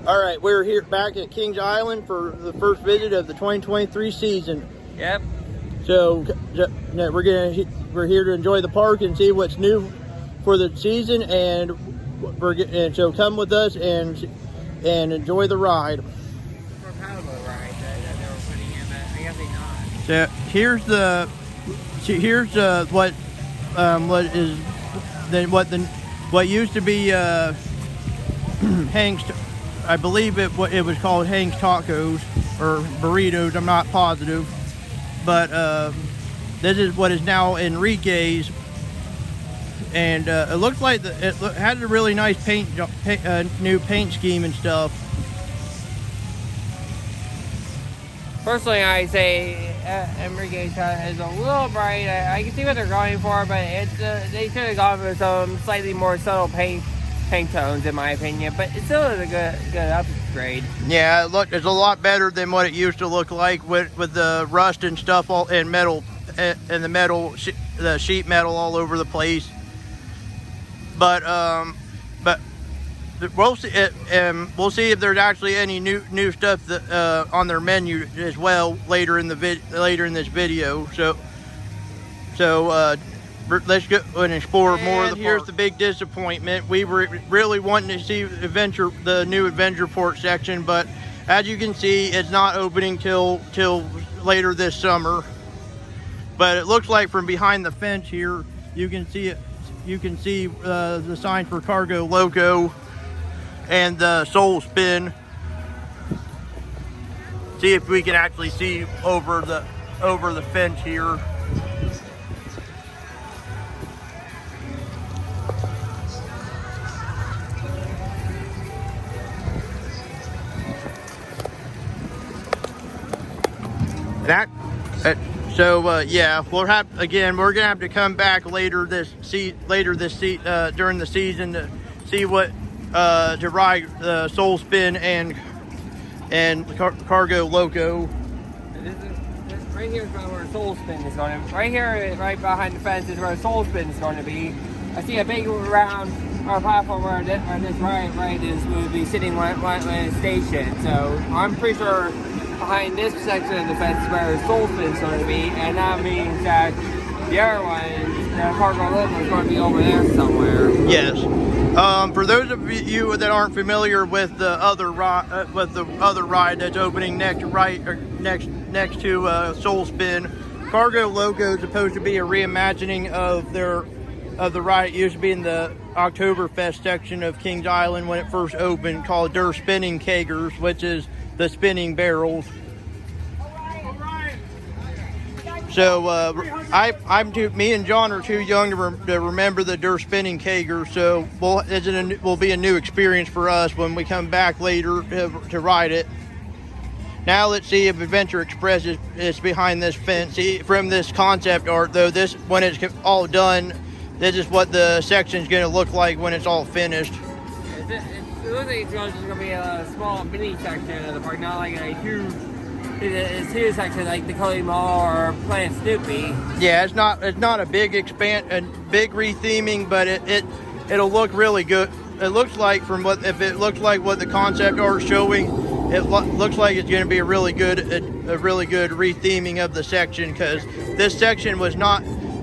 All right, we're here back at Kings Island for the first visit of the 2023 season. Yep. So we're here to enjoy the park and see what's new for the season, and so come with us and enjoy the ride. For paddle ride that they were putting in, but I guess they not. So here's what used to be Hank's. I believe it was called Hank's Tacos or Burritos. I'm not positive, but this is what is now Enrique's, and it looks like it has a really nice new paint scheme and stuff. Personally, I say Enrique's is a little bright. I can see what they're going for, but they should have gone with some slightly more subtle paint tones, in my opinion. But it still is a good upgrade. Yeah, it's a lot better than what it used to look like with the rust and stuff all and metal and the sheet metal all over the place. But we'll see. We'll see if there's actually any new stuff that on their menu as well later in this video. So let's go and explore more of the park. Here's the big disappointment. We were really wanting to see the new Adventure Port section, but as you can see, it's not opening till later this summer. But it looks like from behind the fence here, you can see it. You can see the sign for Cargo Loco and the Soul Spin. See if we can actually see over the fence here. Yeah, we're gonna have to come back during the season to see what to ride Soul Spin and Cargo Loco. Right here is where Soul Spin is going to. Right here, right behind the fence, is where Soul Spin is going to be. I see a big round platform where this ride will be sitting when it's stationed. So I'm pretty sure behind this section of the fence is where Soul Spin is going to be, and that means that the other one, the Cargo Loco, is going to be over there somewhere. Yes. For those of you that aren't familiar with the other ride that's opening next to Soul Spin, Cargo Loco is supposed to be a reimagining of the ride. It used to be in the Oktoberfest section of Kings Island when it first opened, called Der Spinning Kegers, which is the spinning barrels. So me and John are too young to remember the Der Spinning Kager, so will be a new experience for us when we come back later to ride it. Now let's see if Adventure Express is behind this fence. See, from this concept art though, when it's all done, this is what the section's going to look like when it's all finished. It looks like it's just going to be a small mini section of the park, not like a huge section like the Cully Mall or Planet Snoopy. Yeah, it's not a big big retheming, but it'll look really good. It looks like if it looks like what the concept art is showing, it looks like it's going to be a really good retheming of the section, because this section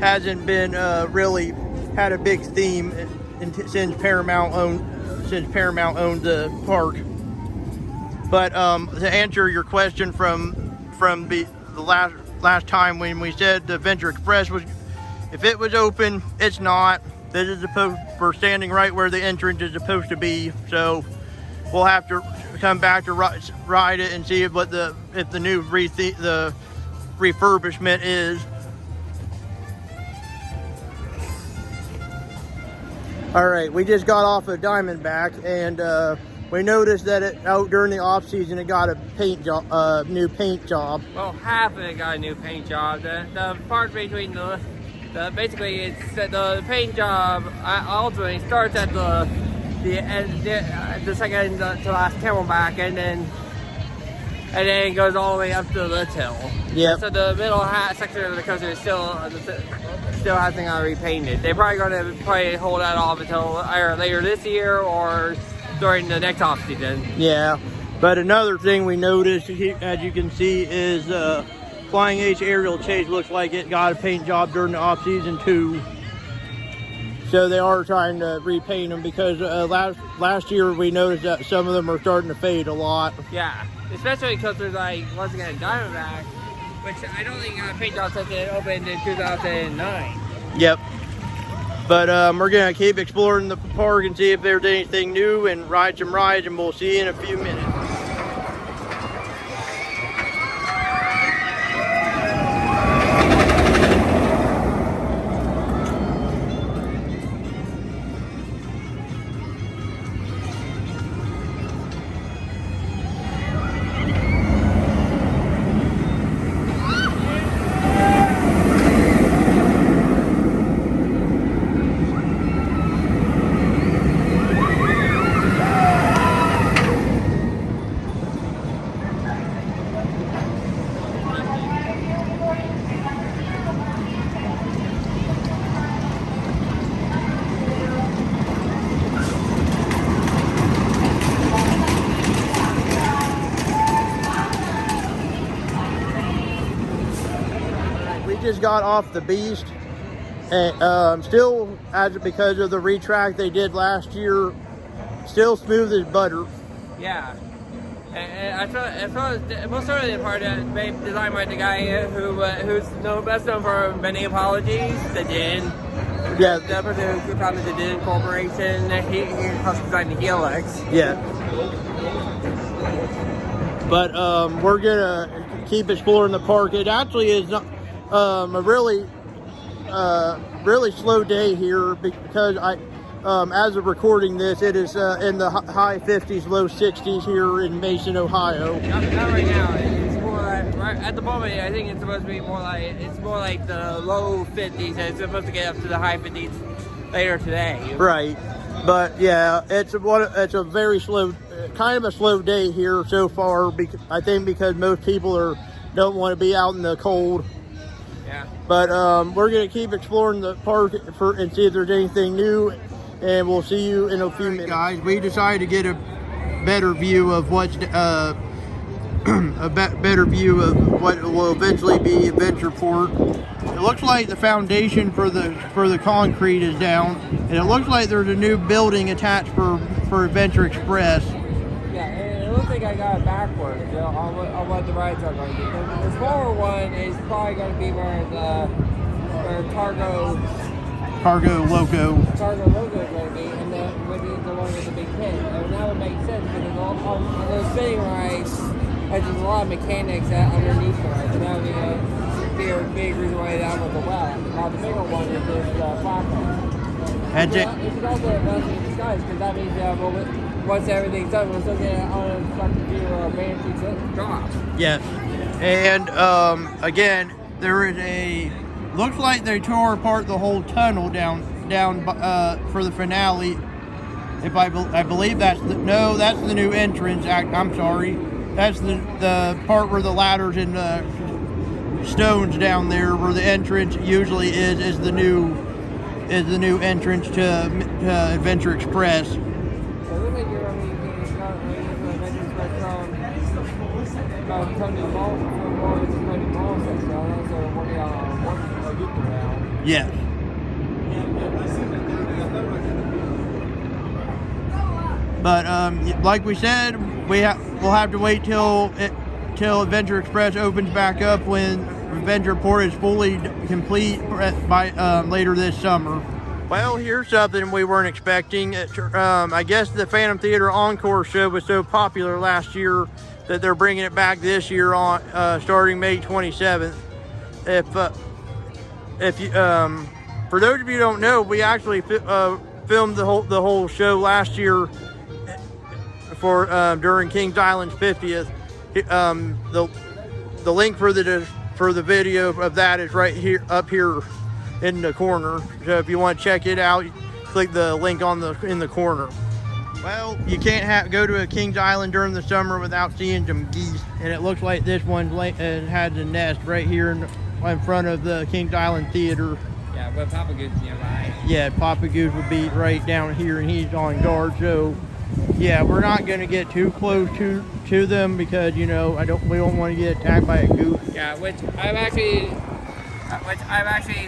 hasn't been really had a big theme since Paramount owned the park. But to answer your question from the last time when we said the Adventure Express if it was open, it's not. We're standing right where the entrance is supposed to be, so we'll have to come back to ride it and see if the new the refurbishment is. All right, we just got off of Diamondback, and we noticed that out during the off season it got a new paint job. Well, half of it got a new paint job. The part between basically it's the paint job ultimately starts at the second to last Camelback, and then it goes all the way up to the Hill. Yeah. So the middle section of the coaster still hasn't got repainted. They're probably going to hold that off until either later this year or during the next off season. Yeah, but another thing we noticed, as you can see, is Flying H aerial chase looks like it got a paint job during the off season too. So they are trying to repaint them because last year we noticed that some of them are starting to fade a lot. Yeah, especially because there's like, once again, Diamondback, which I don't think got a paint job since it opened in 2009. Yep. But we're going to keep exploring the park and see if there's anything new and ride some rides, and we'll see you in a few minutes. Just got off the Beast, and still, because of the retrack they did last year, still smooth as butter. Yeah, and I felt most certainly the part that made designed by the guy who's best known for many apologies. The Din, Yeah, the person who founded the Din Corporation. He helped design the Helix. yeah. But we're gonna keep exploring the park. It actually is not a really slow day here because as of recording this, it is in the high 50s, low 60s here in Mason, Ohio. Not right now. It's more like, right at the moment. I think it's supposed to be more like the low 50s. And it's supposed to get up to the high 50s later today. Right, but yeah, it's a very slow, kind of a slow day here so far. I think because most people don't want to be out in the cold. Yeah. But we're going to keep exploring the park and see if there's anything new, and we'll see you in a few minutes. Guys, we decided to get a better view of what's better view of what will eventually be Adventureport. It looks like the foundation for the concrete is down, and it looks like there's a new building attached for Adventure Express. Yeah, and it looks like I got it backwards, on what the rides are going to be. The smaller one is probably going to be where Cargo Loco is going to be, and then would be the one with the big pit. And that would make sense because on those spinning rides, there's a lot of mechanics underneath the rides, and that would be a big reason why that would go well. Now the bigger one is this platform. That's it. It's also a blessing in disguise because that means once everything's done, we'll still get on fucking do a fancy drop. Yes, and again, there is looks like they tore apart the whole tunnel down for the finale. If I believe that's the new entrance. I'm sorry, that's the part where the ladders and the stones down there, where the entrance usually is the new entrance to Adventure Express. So it looks like you're Tony Mall section, so working on a loop around. Yes. But like we said, we'll have to wait till Adventure Express opens back up when Adventureport is fully complete by later this summer. Well, here's something we weren't expecting. I guess the Phantom Theater Encore show was so popular last year that they're bringing it back this year on starting May 27th. If you for those of you who don't know, we actually filmed the whole show last year for during Kings Island's 50th. The link for the video of that is right here, up here in the corner. So if you want to check it out, click the link in the corner. Well, you can't go to a Kings Island during the summer without seeing some geese, and it looks like this one has a nest right here in front of the Kings Island Theater. Yeah, but Papa Goose nearby. Yeah, Papa Goose would be right down here, and he's on guard. So yeah, we're not gonna get too close to them because we don't want to get attacked by a goose. Yeah, which I've actually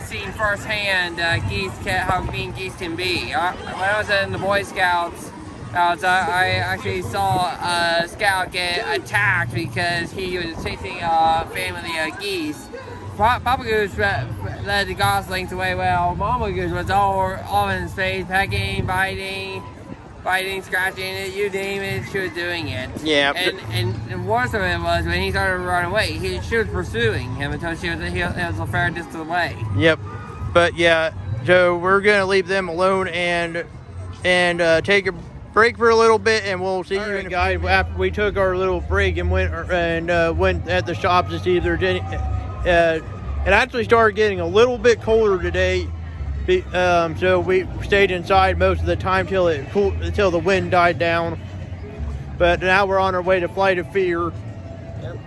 seen firsthand. How mean geese can be. When I was in the Boy Scouts, I actually saw a scout get attacked because he was chasing a family of geese. Papa Goose led the goslings away well. Mama Goose was all in his face, pecking, biting, scratching it, you name it, she was doing it. Yeah. And worse of it was when he started to run away, she was pursuing him until it was a fair distance away. Yep. But yeah, so we're gonna leave them alone and take a break for a little bit, and we'll see you in guys. After we took our little break and went at the shops to see if there's any. It actually started getting a little bit colder today. So we stayed inside most of the time till the wind died down. But now we're on our way to Flight of Fear. Yep.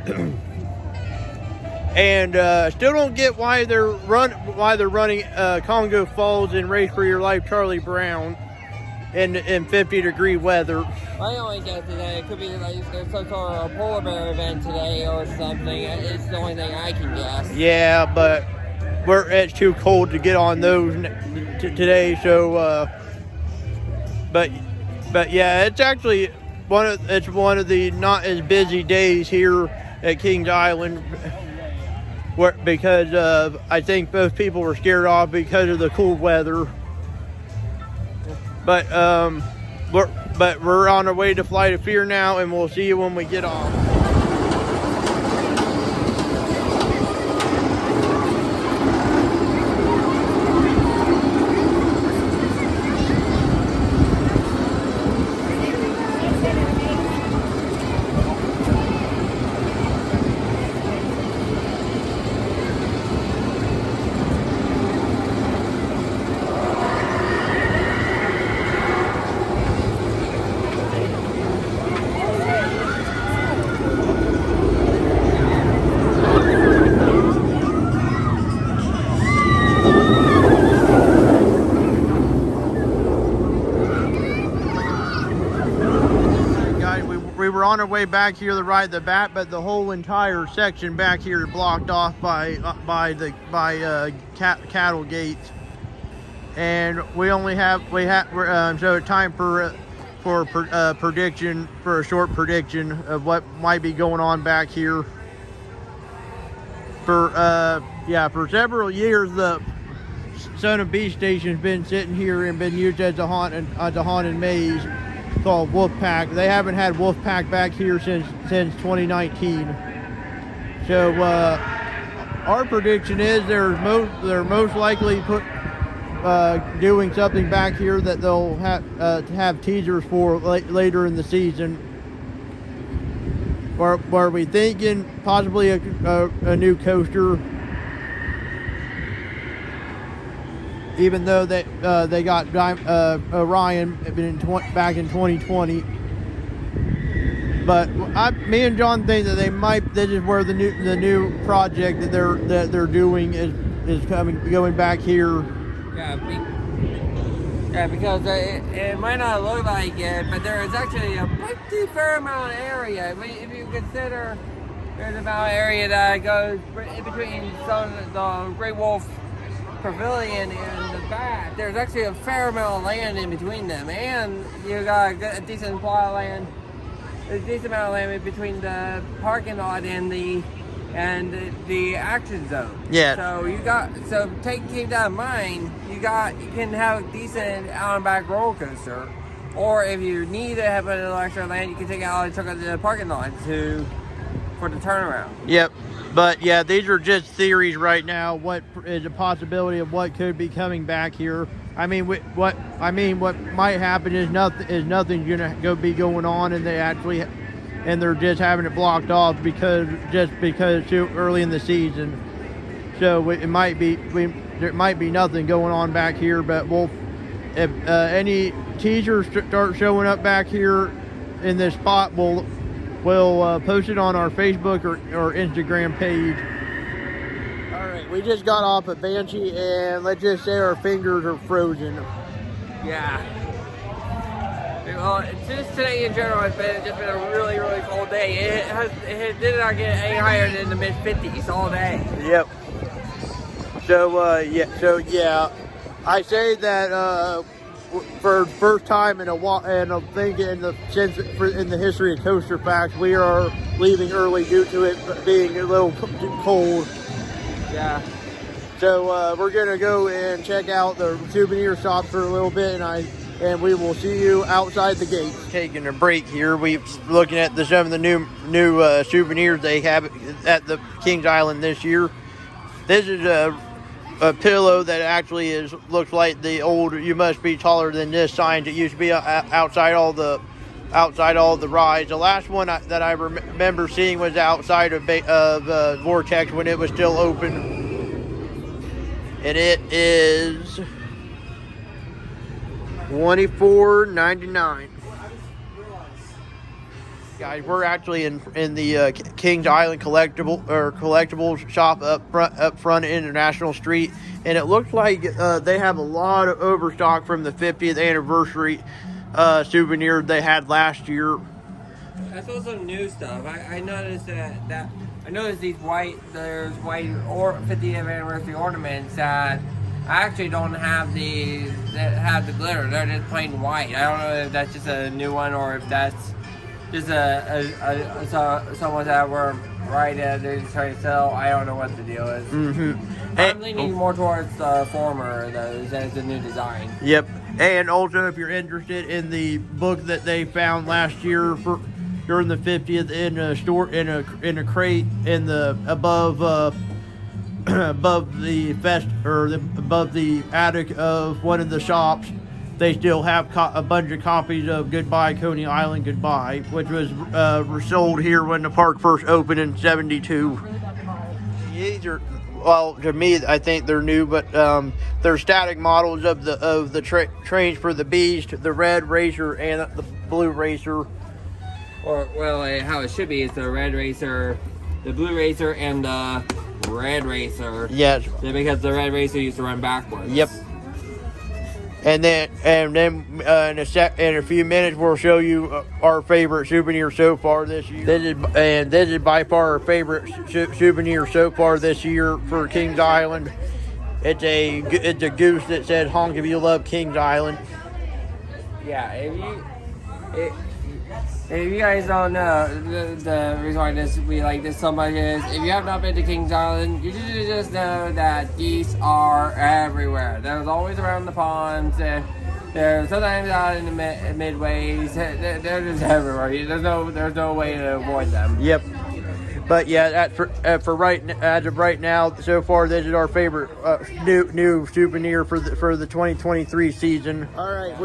And still don't get why they're running Congo Falls and Race for Your Life Charlie Brown in 50-degree weather. I only guess today it could be like there's some sort of a polar bear event today or something. It's the only thing I can guess. Yeah, but it's too cold to get on those today. So, but yeah, it's actually one of the not as busy days here at Kings Island, because I think both people were scared off because of the cool weather. But we're on our way to Flight of Fear now, and we'll see you when we get off. We were on our way back here to ride the bat, but the whole entire section back here is blocked off by cattle gates, and so it's time for a short prediction of what might be going on back here. For several years, the Son of Beast station's been sitting here and been used as a haunted maze called Wolfpack. They haven't had Wolfpack back here since 2019. So our prediction is they're most likely doing something back here that they'll have teasers for later in the season. Are we thinking possibly a new coaster? Even though they got Orion back in 2020, but me and John think that this is where the new project that they're doing is going back here. Yeah, because it might not look like it, but there is actually a pretty fair amount of area. If you consider there's about area that goes in between the Great Wolf Pavilion and the back, there's actually a fair amount of land in between them, and you got a decent plot of land. There's a decent amount of land in between the parking lot and the action zone. Yeah. So keep that in mind. You can have a decent out and back roller coaster, or if you need to have a little extra land, you can take out the parking lot for the turnaround. Yep. But yeah, these are just theories right now. What is a possibility of what could be coming back here? What might happen is nothing's gonna be going on, and they're just having it blocked off because it's too early in the season. So there might be nothing going on back here. But if any teasers start showing up back here in this spot, we'll post it on our Facebook or Instagram page. All right, we just got off at Banshee, and let's just say our fingers are frozen. Yeah. well, just today in general has been just been a really, really cold day. It did not get any higher than the mid 50s all day. Yep. So yeah, I say that for the first time in a while, and I think in the history of CoasterFaQs, we are leaving early due to it being a little cold. Yeah. So we're gonna go and check out the souvenir shop for a little bit, and we will see you outside the gate. Taking a break here. We're looking at some of the new souvenirs they have at the Kings Island this year. This is a pillow that actually looks like the old "you must be taller than this" signs that used to be outside all the rides. The last one that I remember seeing was outside of Vortex when it was still open. And it is $24.99. Guys, we're actually in the Kings Island collectibles shop up front International Street, and it looks like they have a lot of overstock from the 50th anniversary souvenir they had last year. That's also new stuff. I noticed that I noticed there's white or 50th anniversary ornaments that actually don't have the glitter. They're just plain white. I don't know if that's just a new one or if that's just someone that were they're just trying to sell. I don't know what the deal is. Mm-hmm. I'm leaning more towards the former, though, as the new design. Yep. And also, if you're interested in the book that they found last year during the 50th in a store in a crate in the above the attic of one of the shops, they still have a bunch of copies of Goodbye Coney Island Goodbye, which was sold here when the park first opened in '72. These are, well, to me, I think they're new, but they're static models of the trains for the Beast, the Red Racer, and the Blue Racer. Or, well, how it should be is the Red Racer, the Blue Racer, and the Red Racer. Yes. Because the Red Racer used to run backwards. Yep. And then in a few minutes we'll show you our favorite souvenir so far this year. This is by far our favorite souvenir so far this year for Kings Island. It's a goose that says "Honk if you love Kings Island." Yeah, if you guys don't know, the reason why we like this so much is if you have not been to Kings Island, you should just know that geese are everywhere. They're always around the ponds. They're sometimes out in the midways. They're just everywhere. There's no way to avoid them. Yep. But yeah, as of right now, so far this is our favorite new souvenir for the 2023 season. All right,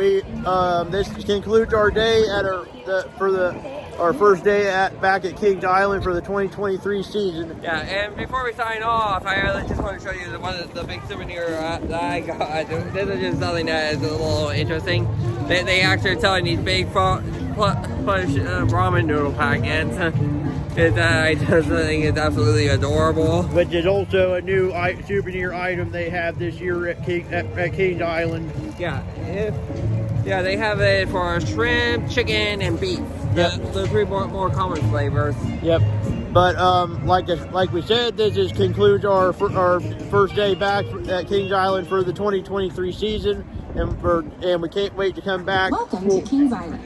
this concludes our day at our first day back at Kings Island for the 2023 season. Yeah, and before we sign off, I just want to show you one of the big souvenir that I got. This is just something that is a little interesting. They actually are selling these big plush ramen noodle packets. I just think it's absolutely adorable. Which is also a new souvenir item they have this year at Kings Island. Yeah, they have it for shrimp, chicken, and beef. Yep. The three more common flavors. Yep. But like we said, this concludes our first day back at Kings Island for the 2023 season, and we can't wait to come back. Welcome to Kings Island.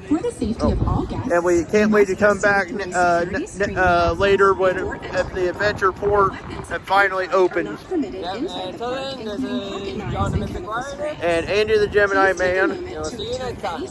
For the safety of all guests, and we can't wait to come back later when the adventure port finally opens. Until then, this is John the Mystic Rider and Andy the Gemini Man. And we'll see you next time.